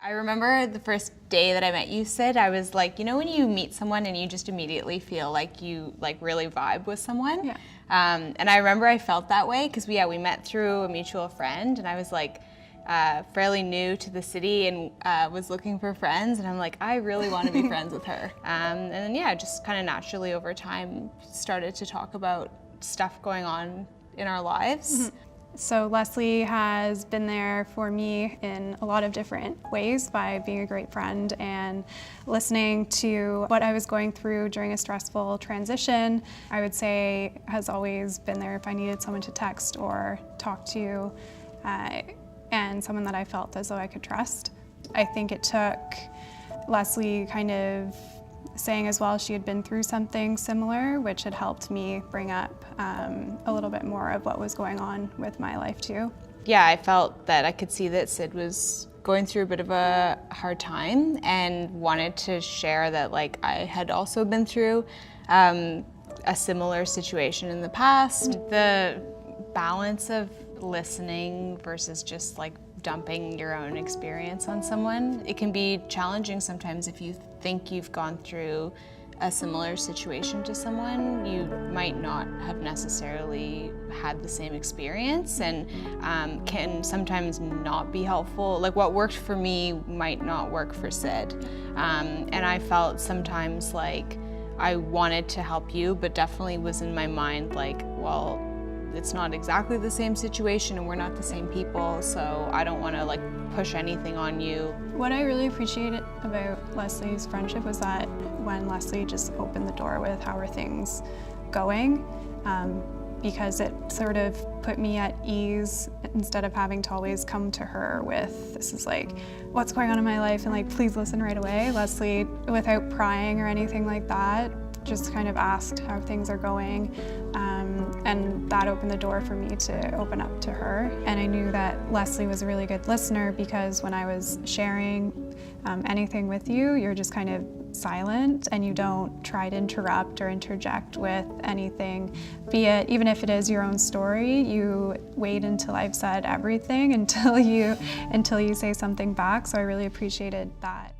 I remember the first day that I met you, Sid, I was like, you know when you meet someone and you just immediately feel like you like really vibe with someone? Yeah. And I remember I felt that way because we met through a mutual friend, and I was like fairly new to the city and was looking for friends, and I'm like, I really want to be friends with her. And then yeah, just kind of naturally over time started to talk about stuff going on in our lives. Mm-hmm. So Leslie has been there for me in a lot of different ways by being a great friend and listening to what I was going through during a stressful transition. I would say has always been there if I needed someone to text or talk to, and someone that I felt as though I could trust. I think it took Leslie kind of saying as well she had been through something similar, which had helped me bring up a little bit more of what was going on with my life too. Yeah, I felt that I could see that Sid was going through a bit of a hard time and wanted to share that like I had also been through a similar situation in the past. The balance of listening versus just like dumping your own experience on someone, it can be challenging sometimes. If you think you've gone through a similar situation to someone, you might not have necessarily had the same experience, and can sometimes not be helpful. Like what worked for me might not work for Sid. And I felt sometimes like I wanted to help you, but definitely was in my mind like, well, it's not exactly the same situation and we're not the same people, so I don't want to like push anything on you. What I really appreciated about Leslie's friendship was that when Leslie just opened the door with how are things going, because it sort of put me at ease instead of having to always come to her with, this is like, what's going on in my life, and like, please listen right away. Leslie, without prying or anything like that, just kind of asked how things are going, and that opened the door for me to open up to her. And I knew that Leslie was a really good listener because when I was sharing anything with you, you're just kind of silent and you don't try to interrupt or interject with anything, be it, even if it is your own story, you wait until I've said everything until you say something back. So I really appreciated that.